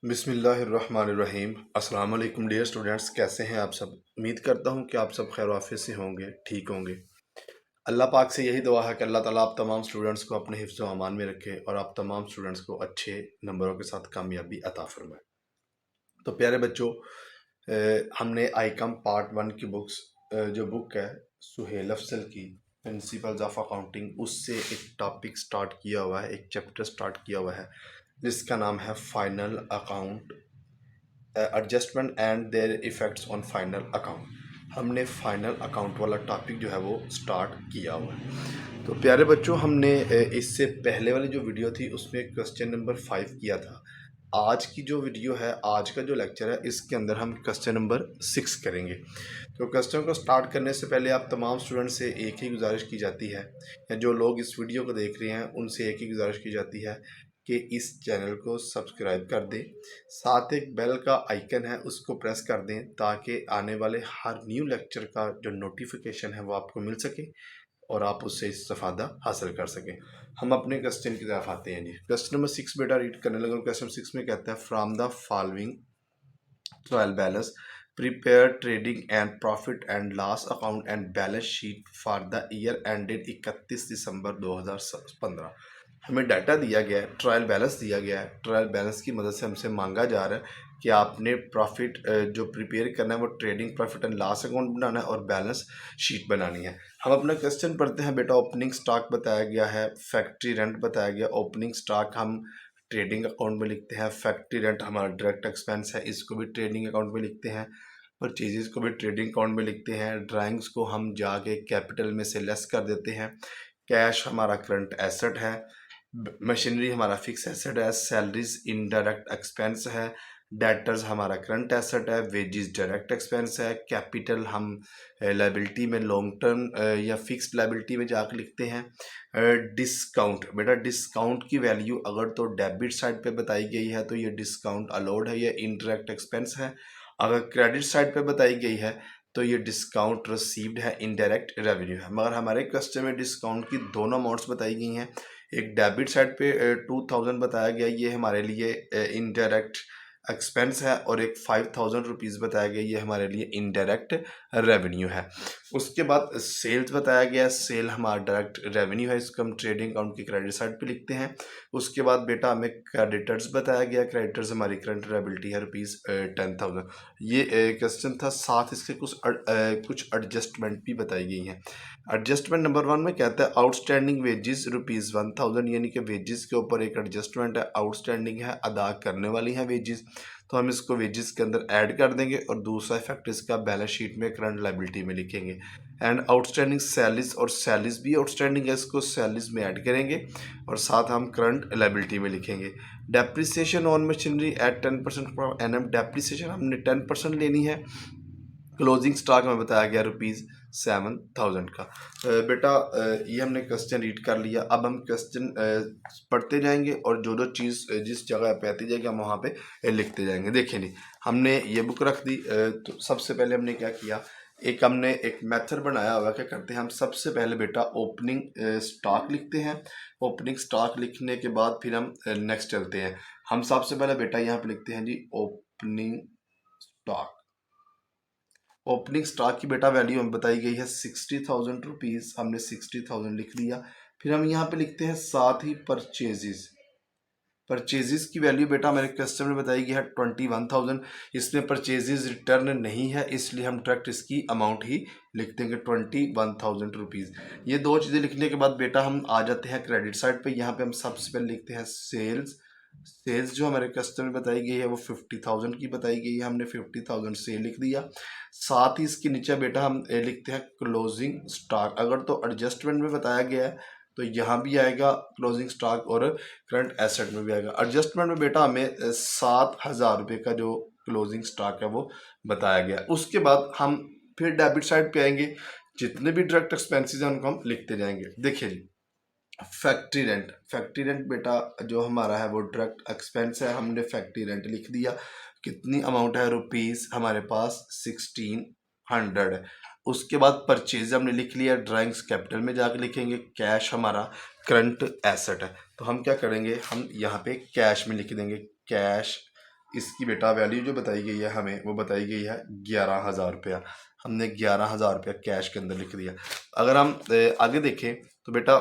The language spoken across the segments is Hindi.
बिस्मिल्लाहिर्रहमानिर्रहीम। अस्सलाम वालेकुम डियर स्टूडेंट्स, कैसे हैं आप सब। उम्मीद करता हूं कि आप सब खैर आफियत से होंगे, ठीक होंगे। अल्लाह पाक से यही दुआ है कि अल्लाह ताला आप तमाम स्टूडेंट्स को अपने हिफ्ज़ व अमान में रखे और आप तमाम स्टूडेंट्स को अच्छे नंबरों के साथ कामयाबी अता फरमाए। तो प्यारे बच्चों, हमने आईकम पार्ट 1 की बुक्स, जो बुक है सुहेल अफजल की प्रिंसिपल्स ऑफ अकाउंटिंग, उससे एक टॉपिक स्टार्ट किया हुआ है, एक चैप्टर स्टार्ट किया हुआ है जिसका नाम है final account, adjustment and their effects on final account. हमने फाइनल अकाउंट वाला टॉपिक जो है वो स्टार्ट किया हुआ है। तो प्यारे बच्चों, हमने इससे पहले वाली जो वीडियो थी उसमें क्वेश्चन नंबर 5 किया था। आज की जो वीडियो है, आज का जो लेक्चर है, इसके अंदर हम क्वेश्चन नंबर 6 करेंगे। तो क्वेश्चन को स्टार्ट करने से पहले आप तमाम स्टूडेंट से एक ही गुजारिश की जाती है, या जो लोग इस वीडियो को देख रहे हैं उनसे एक ही गुजारिश की जाती है कि इस चैनल को सब्सक्राइब कर दें, साथ एक बेल का आइकन है उसको प्रेस कर दें ताकि आने वाले हर न्यू लेक्चर का जो नोटिफिकेशन है वो आपको मिल सके और आप उससे इस्तेफादा हासिल कर सकें। हम अपने क्वेश्चन की तरफ आते हैं जी। क्वेश्चन नंबर 6 बेटा रीड करने लगा। क्वेश्चन 6 में कहता है from the following trial balance prepare trading and profit and loss account and balance sheet for the year ended 31 दिसंबर 2015। हमें डाटा दिया गया है, ट्रायल बैलेंस दिया गया है। ट्रायल बैलेंस की मदद से हमसे मांगा जा रहा है कि आपने प्रॉफिट जो प्रिपेयर करना है वो trading profit and loss account बनाना है और बैलेंस शीट बनानी है। हम अपना क्वेश्चन पढ़ते हैं बेटा। ओपनिंग स्टॉक बताया गया है, फैक्ट्री रेंट बताया गया। ओपनिंग स्टॉक हम ट्रेडिंग अकाउंट में लिखते हैं, फैक्ट्री रेंट हमारा डायरेक्ट एक्सपेंस है, इसको भी ट्रेडिंग अकाउंट में लिखते हैं। परचेजेस को भी ट्रेडिंग अकाउंट में लिखते हैं। ड्राइंग्स को हम जाके कैपिटल में से लेस कर देते हैं। कैश हमारा करंट एसेट है। मशीनरी हमारा फिक्स एसेट है। सैलरीज इनडायरेक्ट एक्सपेंस है। डेटर्स हमारा करंट एसेट है। वेजेस डायरेक्ट एक्सपेंस है। कैपिटल हम लाइबिलिटी में लॉन्ग टर्म या फिक्स्ड लाइबिलिटी में जाकर लिखते हैं। डिस्काउंट बेटा, डिस्काउंट की वैल्यू अगर तो डेबिट साइड पे बताई गई है तो ये डिस्काउंट अलाउड है, ये इनडायरेक्ट एक्सपेंस है। अगर क्रेडिट साइड पे बताई गई है तो ये डिस्काउंट रिसीव्ड है, इनडायरेक्ट रेवेन्यू है। मगर हमारे क्वेश्चन में डिस्काउंट की दोनों अमाउंट्स बताई गई हैं। एक डेबिट साइड पे 2000 बताया गया, ये हमारे लिए इनडायरेक्ट एक्सपेंस है, और एक 5000 रुपीज़ बताया गया, ये हमारे लिए इनडायरेक्ट रेवेन्यू है। उसके बाद सेल्स बताया गया, सेल हमारा डायरेक्ट रेवेन्यू है, इसको हम ट्रेडिंग अकाउंट की क्रेडिट साइड पे लिखते हैं। उसके बाद बेटा हमें क्रेडिटर्स बताया गया, क्रेडिटर्स हमारी करंट लायबिलिटी है रुपीज़ 10,000। ये क्वेश्चन था। साथ इसके कुछ एडजस्टमेंट भी बताई गई हैं। एडजस्टमेंट नंबर 1 में कहता है आउटस्टैंडिंग वेजेस रुपीज़ 1000, यानी कि वेजेस के ऊपर एक एडजस्टमेंट है, आउटस्टैंडिंग है, अदा करने वाली है वेजेस, तो हम इसको वेजेस के अंदर ऐड कर देंगे और दूसरा इफेक्ट इसका बैलेंस शीट में करंट लायबिलिटी में लिखेंगे। एंड आउटस्टैंडिंग सैलरीज, और सैलरीज भी आउटस्टैंडिंग है, इसको सैलरीज में ऐड करेंगे और साथ हम करंट लायबिलिटी में लिखेंगे। Depreciation on machinery at 10% per annum, depreciation हमने 10% लेनी है। क्लोजिंग स्टॉक में बताया गया रुपीज़ 7000 का। बेटा ये हमने क्वेश्चन रीड कर लिया। अब हम क्वेश्चन पढ़ते जाएंगे और जो जो चीज़ जिस जगह पे आती जाएगी हम वहाँ पे लिखते जाएंगे। देखिए जी, हमने ये बुक रख दी। तो सबसे पहले हमने क्या किया, हमने एक मेथड बनाया हुआ। क्या करते हैं हम, सबसे पहले बेटा ओपनिंग स्टॉक लिखते हैं। ओपनिंग स्टॉक लिखने के बाद फिर हम नेक्स्ट चलते हैं। हम सबसे पहले बेटा यहाँ पे लिखते हैं जी ओपनिंग स्टॉक। ओपनिंग स्टॉक की बेटा वैल्यू हमें बताई गई है 60,000 रुपीज़, हमने 60,000 लिख दिया। फिर हम यहाँ पे लिखते हैं साथ ही परचेजेस। परचेजेस की वैल्यू बेटा मेरे क्वेश्चन में बताई गई है 21,000। इसमें परचेजेस रिटर्न नहीं है, इसलिए हम डायरेक्ट इसकी अमाउंट ही लिख देंगे 21,000 रुपीज़। ये दो चीज़ें लिखने के बाद बेटा हम आ जाते हैं क्रेडिट साइड पे। यहाँ पे हम सबसे पहले लिखते हैं सेल्स। सेल्स जो हमारे कस्टमर में बताई गई है वो 50,000 की बताई गई है, हमने 50,000 सेल लिख दिया। साथ ही इसके नीचे बेटा हम लिखते हैं क्लोजिंग स्टॉक। अगर तो एडजस्टमेंट में बताया गया है तो यहाँ भी आएगा क्लोजिंग स्टॉक और करंट एसेट में भी आएगा। एडजस्टमेंट में बेटा हमें 7,000 रुपये का जो क्लोजिंग स्टॉक है वो बताया गया। उसके बाद हम फिर डेबिट साइड पे आएंगे, जितने भी डायरेक्ट एक्सपेंसेस हैं उनको हम लिखते जाएंगे। देखिए जी, फैक्ट्री रेंट। फैक्ट्री रेंट बेटा जो हमारा है वो डायरेक्ट एक्सपेंस है, हमने फैक्ट्री रेंट लिख दिया। कितनी अमाउंट है रुपीज़ हमारे पास 1600 है। उसके बाद परचेज हमने लिख लिया, ड्राइंग्स कैपिटल में जाके लिखेंगे। कैश हमारा करंट एसेट है, तो हम क्या करेंगे, हम यहाँ पे कैश में लिख देंगे। कैश इसकी बेटा वैल्यू जो बताई गई है हमें, वो बताई गई है 11,000 रुपया। हमने 11,000 रुपया कैश के अंदर लिख दिया। अगर हम आगे देखें तो बेटा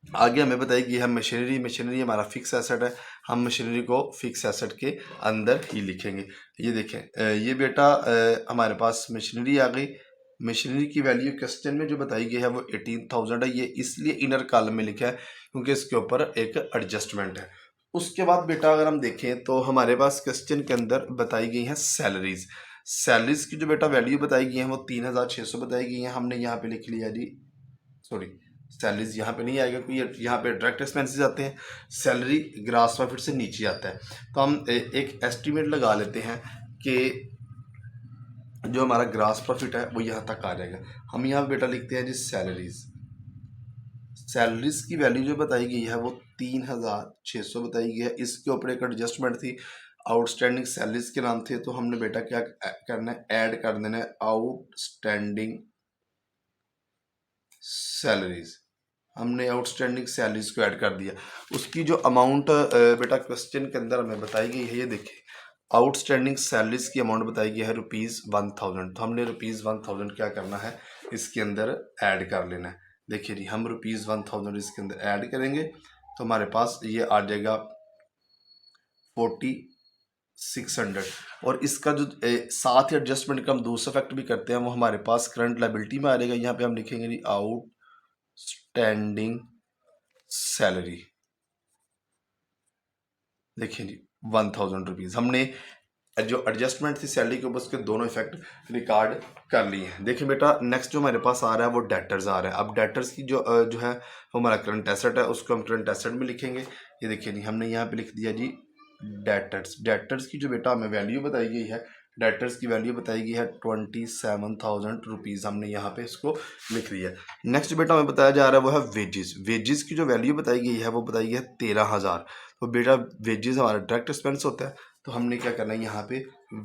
आगे हमें बताई गई है मशीनरी हमारा फिक्स एसेट है, हम मशीनरी को फिक्स एसेट के अंदर ही लिखेंगे। ये देखें ये बेटा हमारे पास मशीनरी आ गई। मशीनरी की वैल्यू क्वेश्चन में जो बताई गई है वो 18,000 है। ये इसलिए इनर कॉलम में लिखा है क्योंकि इसके ऊपर एक एडजस्टमेंट है। उसके बाद बेटा अगर हम देखें तो हमारे पास क्वेश्चन के अंदर बताई गई हैं सैलरीज। सैलरीज की जो बेटा वैल्यू बताई गई है वो 3,600 बताई गई है। हमने यहाँ पे लिख लिया जी, सॉरी सैलरीज यहाँ पे नहीं आएगा क्योंकि यहाँ पे डायरेक्ट एक्सपेंसेस आते हैं, सैलरी ग्रास प्रॉफिट से नीचे आता है। तो हम एक एस्टिमेट लगा लेते हैं कि जो हमारा ग्रास प्रॉफिट है वो यहाँ तक आ जाएगा। हम यहाँ बेटा लिखते हैं जी सैलरीज। सैलरीज की वैल्यू जो बताई गई है वो 3,600 बताई गई है। इसके ऊपर एक एडजस्टमेंट थी, आउटस्टैंडिंग सैलरीज के नाम थे। तो हमने बेटा क्या करना है, ऐड कर देना है आउटस्टैंडिंग सैलरीज। हमने आउटस्टैंडिंग सैलरीज को ऐड कर दिया। उसकी जो अमाउंट बेटा क्वेश्चन के अंदर हमें बताई गई है, ये देखिए आउटस्टैंडिंग सैलरीज की अमाउंट बताई गई है ₹1,000। तो हमने ₹1,000 क्या करना है, इसके अंदर ऐड कर लेना है। देखिए जी हम ₹1,000 इसके अंदर ऐड करेंगे तो हमारे पास ये आ जाएगा 4,600। और इसका जो साथ ही एडजस्टमेंट का हम दूसरा फैक्ट भी करते हैं, वो हमारे पास करंट लायबिलिटी में आ जाएगा। यहाँ पे हम लिखेंगे जी आउटस्टैंडिंग सैलरी। देखिए जी ₹1,000 हमने जो एडजस्टमेंट थी सैलरी के ऊपर उसके दोनों इफेक्ट रिकॉर्ड कर लिए हैं। देखिए बेटा नेक्स्ट जो हमारे पास आ रहा है वो डेटर्स आ रहा है। अब डेटर्स की जो है वो हमारा करंट एसेट है, उसको हम करंट एसेट में लिखेंगे। ये देखिए जी हमने यहाँ पे लिख दिया जी डेटर्स की जो बेटा हमें वैल्यू बताई गई है, डेटर्स की वैल्यू बताई गई है ₹27,000। हमने यहाँ पे इसको लिख दिया। नेक्स्ट बेटा हमें बताया जा रहा है वो है वेजेस की जो वैल्यू बताई गई है वो बताई गई है 13,000। तो बेटा वेजेस हमारा डायरेक्ट एक्सपेंस होता है, तो हमने क्या करना है यहाँ पे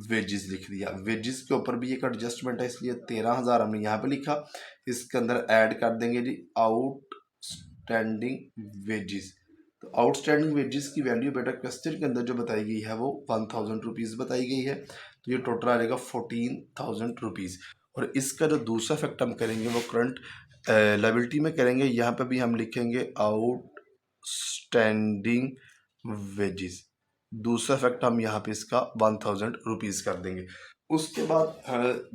वेजेस लिख दिया। वेजेस के ऊपर भी एक एडजस्टमेंट है इसलिए 13,000 हमने यहाँ पे लिखा। इसके अंदर ऐड कर देंगे जी आउटस्टैंडिंग वेजेस। तो आउटस्टैंडिंग वेजेस की वैल्यू बेटा क्वेश्चन के अंदर जो बताई गई है वो ₹1,000 बताई गई है। तो ये टोटल आ जाएगा ₹14,000। और इसका जो दूसरा फैक्ट हम करेंगे वो करंट लायबिलिटी में करेंगे। यहाँ पे भी हम लिखेंगे आउटस्टैंडिंग वेजेस। दूसरा फैक्ट हम यहाँ पे इसका ₹1,000 कर देंगे। उसके बाद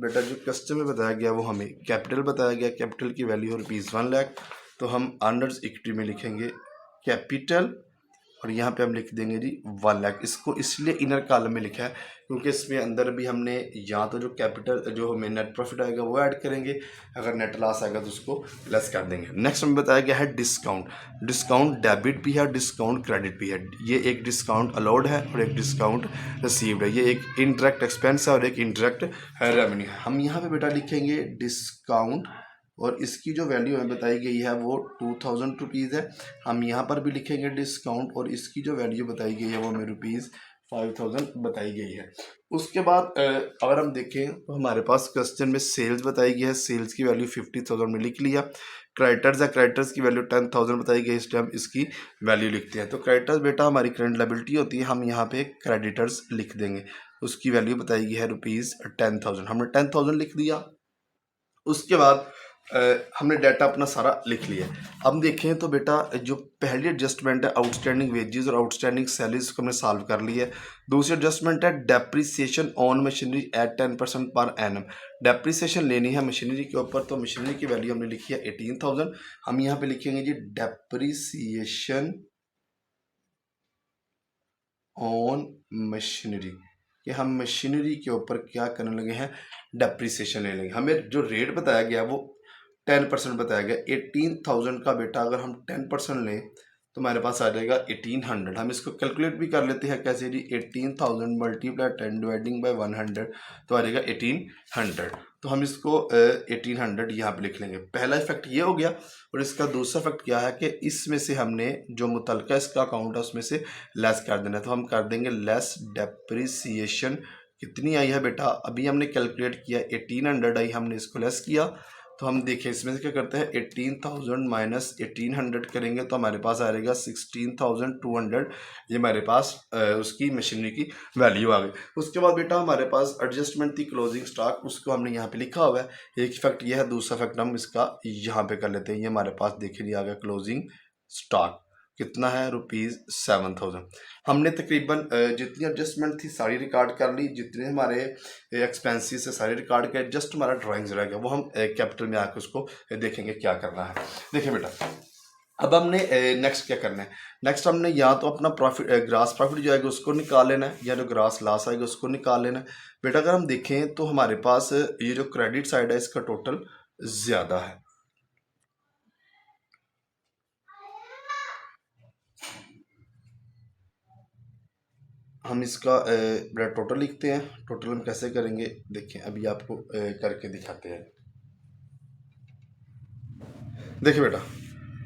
बेटा जो क्वेश्चन में बताया गया वो हमें कैपिटल बताया गया। कैपिटल की वैल्यू है ₹1 लाख। तो हम अंडर इक्विटी में लिखेंगे कैपिटल और यहाँ पे हम लिख देंगे जी 1 लाख। इसको इसलिए इनर कॉलम में लिखा है क्योंकि इसमें अंदर भी हमने या तो जो कैपिटल जो हमें नेट प्रॉफिट आएगा वो ऐड करेंगे, अगर नेट लॉस आएगा तो उसको लेस कर देंगे। नेक्स्ट हमें बताया गया है डिस्काउंट डेबिट भी है, डिस्काउंट क्रेडिट भी है। ये एक डिस्काउंट अलाउड है और एक डिस्काउंट रिसीव्ड है। ये एक इनडायरेक्ट एक्सपेंस है और एक इनडायरेक्ट रेवेन्यू है। हम यहाँ पे बेटा लिखेंगे डिस्काउंट और इसकी जो वैल्यू हमें बताई गई है वो ₹2,000 है। हम यहाँ पर भी लिखेंगे डिस्काउंट और इसकी जो वैल्यू बताई गई है वो हमें ₹5,000 बताई गई है। उसके बाद अगर हम देखें तो हमारे पास क्वेश्चन में सेल्स बताई गई है। सेल्स की वैल्यू 50,000 में लिख लिया। क्रेडिटर्स है, क्रेडिटर्स की वैल्यू 10,000 बताई गई, इस टाइम इसकी वैल्यू लिखते हैं। तो क्रेडिटर्स बेटा हमारी करंट लायबिलिटी होती है, हम यहाँ पे क्रेडिटर्स लिख देंगे। उसकी वैल्यू बताई गई है ₹10,000। हमने 10,000 लिख दिया। उसके बाद हमने डाटा अपना सारा लिख लिया। अब देखें तो बेटा जो पहली एडजस्टमेंट है आउटस्टैंडिंग वेजेस और आउटस्टैंडिंग सैलरीज को हमने सॉल्व कर लिया है। दूसरी एडजस्टमेंट है depreciation on machinery at 10% per annum. Depreciation लेनी है मशीनरी के ऊपर, तो मशीनरी की वैल्यू हमने लिखी है 18,000। हम यहाँ पे लिखेंगे जी डेप्रिसिएशन ऑन मशीनरी, कि हम मशीनरी के ऊपर क्या करने लगे हैं, डेप्रिसिएशन ले लेंगे। हमें जो रेट बताया गया वो 10% बताया गया। 18,000 का बेटा अगर हम 10% लें तो हमारे पास आ जाएगा 1800। हम इसको कैलकुलेट भी कर लेते हैं कैसे जी, 18,000 मल्टीप्लाई 10 डिवाइडिंग बाय 100 तो आ जाएगा 1800। तो हम इसको 1800 यहाँ पे लिख लेंगे। पहला इफेक्ट ये हो गया। और इसका दूसरा इफेक्ट क्या है कि इसमें से हमने जो मुतलका इसका अकाउंट है उसमें से लेस कर देना है। तो हम कर देंगे लेस डेप्रिसिएशन। कितनी आई है बेटा, अभी हमने कैलकुलेट किया 1800 आई, हमने इसको लेस किया तो हम देखें इसमें से क्या करते हैं, 18,000 माइनस 1800 करेंगे तो हमारे पास आ जाएगा 16,200। ये हमारे पास उसकी मशीनरी की वैल्यू आ गई। उसके बाद बेटा हमारे पास एडजस्टमेंट थी क्लोजिंग स्टॉक, उसको हमने यहाँ पे लिखा हुआ है। एक फैक्ट यह है, दूसरा फैक्ट हम इसका यहाँ पे कर लेते हैं। ये हमारे पास देखिए आ गया क्लोजिंग स्टॉक कितना है, ₹7,000। हमने तकरीबन जितनी एडजस्टमेंट थी सारी रिकॉर्ड कर ली, जितने हमारे एक्सपेंसेस है सारे रिकॉर्ड कर, जस्ट हमारा ड्राइंग्स रह गया, वो हम कैपिटल में आकर उसको देखेंगे क्या करना है। देखिए बेटा अब हमने नेक्स्ट क्या करना है, नेक्स्ट हमने या तो अपना प्रॉफिट ग्रास प्रॉफिट जो आएगा उसको निकाल लेना है, या जो ग्रास लॉस आएगा उसको निकाल लेना है। बेटा अगर हम देखें तो हमारे पास ये जो क्रेडिट साइड है इसका टोटल ज़्यादा है। हम इसका बड़ा टोटल लिखते हैं। टोटल हम कैसे करेंगे देखें, अभी आपको करके दिखाते हैं। देखिए बेटा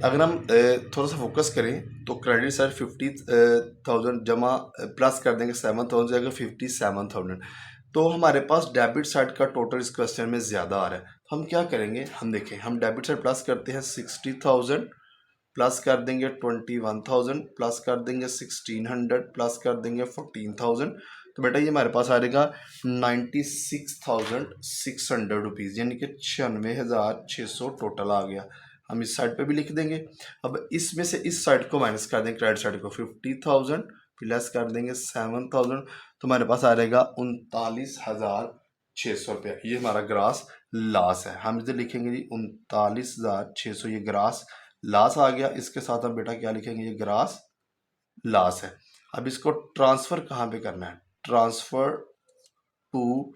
अगर हम थोड़ा सा फोकस करें तो क्रेडिट साइड 50,000 जमा प्लस कर देंगे 7,000 जाएगा 57,000। तो हमारे पास डेबिट साइड का टोटल इस क्वेश्चन में ज़्यादा आ रहा है। तो हम क्या करेंगे, हम देखें हम डेबिट साइड प्लस करते हैं 60,000 प्लस कर देंगे 21,000 प्लस कर देंगे 1,600 प्लस कर देंगे 14,000। तो बेटा ये हमारे पास आ जाएगा 96,600 रुपीज़, यानी कि 96,600 टोटल आ गया। हम इस साइड पे भी लिख देंगे। अब इसमें से इस साइड को माइनस कर देंगे, क्रेडिट साइड को 50,000 प्लस कर देंगे 7,000। तो हमारे पास आ जाएगा 39,600 रुपया। ये हमारा ग्रास लॉस है। हम इधर लिखेंगे जी 39,600, ये ग्रास लॉस आ गया। इसके साथ हम बेटा क्या लिखेंगे, ये ग्रास लॉस है। अब इसको ट्रांसफर कहाँ पे करना है, transfer to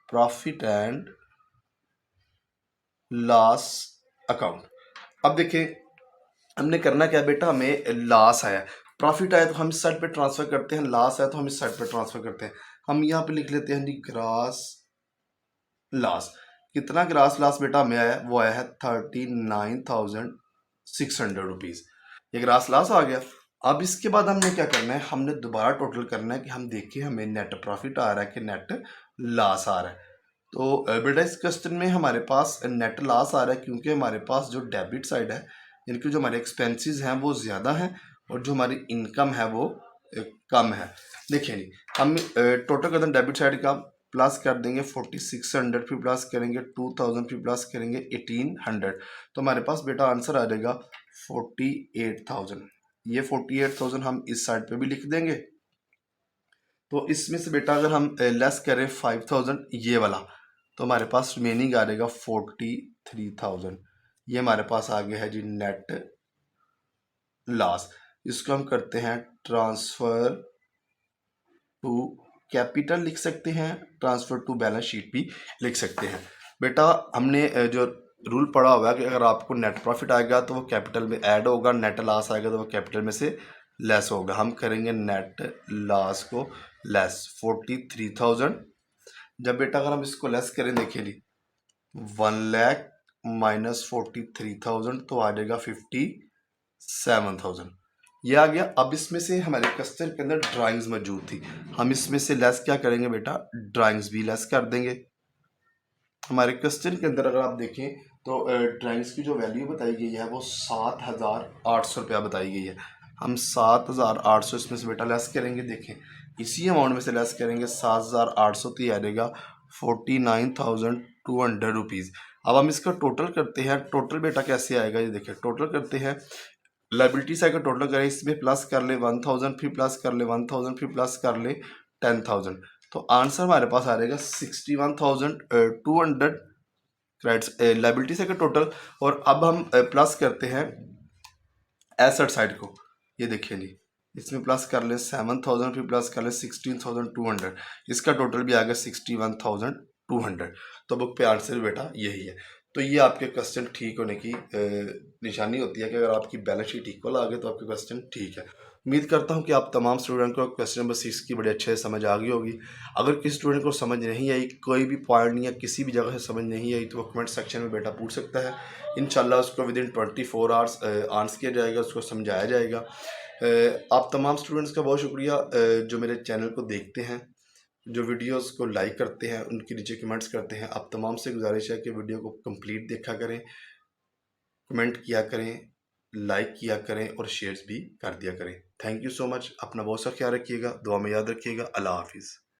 profit and loss account. अब देखिए हमने करना क्या बेटा, हमें लॉस आया, प्रॉफिट आया तो हम इस साइड पे ट्रांसफर करते हैं, लॉस आया तो हम इस साइड पे ट्रांसफर करते हैं। हम यहाँ पे लिख लेते हैं जी ग्रास लॉस। कितना ग्रास लॉस बेटा हमें आया, वो आया है 39,600 रुपीज़। ये ग्रास लॉस आ गया। अब इसके बाद हमने क्या करना है, हमने दोबारा टोटल करना है कि हम देखें हमें नेट प्रॉफिट आ रहा है कि नेट लॉस आ रहा है। तो बेटा इस क्वेश्चन में हमारे पास नेट लॉस आ रहा है, क्योंकि हमारे पास जो डेबिट साइड है यानी कि जो हमारे एक्सपेंसेस हैं वो ज़्यादा हैं और जो हमारी इनकम है वो कम है। देखिए जी हम टोटल कर दें डेबिट साइड का, प्लस कर देंगे 4,600, फिर प्लस करेंगे 2,000, फिर प्लस करेंगे 1,800। तो हमारे पास बेटा आंसर आ जाएगा 48,000। ये 48,000 हम इस साइड पे भी लिख देंगे। तो इसमें से बेटा अगर हम लेस करें 5,000 ये वाला, तो हमारे पास रिमेनिंग आ जाएगा 43,000। ये हमारे पास आ गया है जी नेट लॉस। इसको हम करते हैं ट्रांसफ़र टू कैपिटल लिख सकते हैं, ट्रांसफ़र टू बैलेंस शीट भी लिख सकते हैं। बेटा हमने जो रूल पढ़ा हुआ है कि अगर आपको नेट प्रॉफिट आएगा तो वो कैपिटल में ऐड होगा, नेट लॉस आएगा तो वो कैपिटल में से लेस होगा। हम करेंगे नेट लॉस को लेस 43,000। जब बेटा अगर हम इसको लेस करें, देखिए जी 1 लाख माइनस 43,000 तो आ जाएगा 57,000। ये आ गया। अब इसमें से हमारे क्वेश्चन के अंदर ड्राइंग्स मौजूद थी, हम इसमें से लेस क्या करेंगे बेटा, ड्राइंग्स भी लेस कर देंगे। हमारे क्वेश्चन के अंदर अगर आप देखें तो ड्राइंग्स की जो वैल्यू बताई गई है वो 7,800 रुपया बताई गई है। हम 7,800 इसमें से बेटा लेस करेंगे। देखें इसी अमाउंट में से लेस करेंगे 7,800 तो ये आ जाएगा 49,200 रुपीज़। अब हम इसका टोटल करते हैं। टोटल बेटा कैसे आएगा, ये देखिए टोटल करते हैं, लाइबिलिटी साइड का टोटल करें, इसमें प्लस कर ले 1,000, फिर प्लस कर ले 1,000, फिर प्लस कर ले 10,000। तो आंसर हमारे पास आ जाएगा 61,200 क्रेडिट्स लाइबिलिटी साइड का टोटल। और अब हम प्लस करते हैं एसेट साइड को। ये देखिए जी इसमें प्लस कर ले 7,000, फिर प्लस कर ले 16,200, इसका टोटल भी आ गया 61,200। तो बुक पे आंसर बेटा यही है। तो ये आपके क्वेश्चन ठीक होने की निशानी होती है कि अगर आपकी बैलेंस शीट इक्वल आ गए तो आपके क्वेश्चन ठीक है। उम्मीद करता हूँ कि आप तमाम स्टूडेंट को क्वेश्चन नंबर 6 की बड़े अच्छे से समझ आ गई होगी। अगर किसी स्टूडेंट को समझ नहीं आई, कोई भी पॉइंट नहीं या किसी भी जगह से समझ नहीं आई, तो वो कमेंट सेक्शन में बेटा पूछ सकता है। इंशाल्लाह उसको विदिन 24 आवर्स आंसर किया जाएगा, उसको समझाया जाएगा। आप तमाम स्टूडेंट्स का बहुत शुक्रिया जो मेरे चैनल को देखते हैं। जो वीडियोस को लाइक करते हैं, उनके नीचे कमेंट्स करते हैं, आप तमाम से गुजारिश है कि वीडियो को कंप्लीट देखा करें, कमेंट किया करें, लाइक किया करें और शेयर्स भी कर दिया करें। Thank you so much. अपना बहुत सा ख्याल रखिएगा, दुआ में याद रखिएगा। अल्लाह हाफिज़।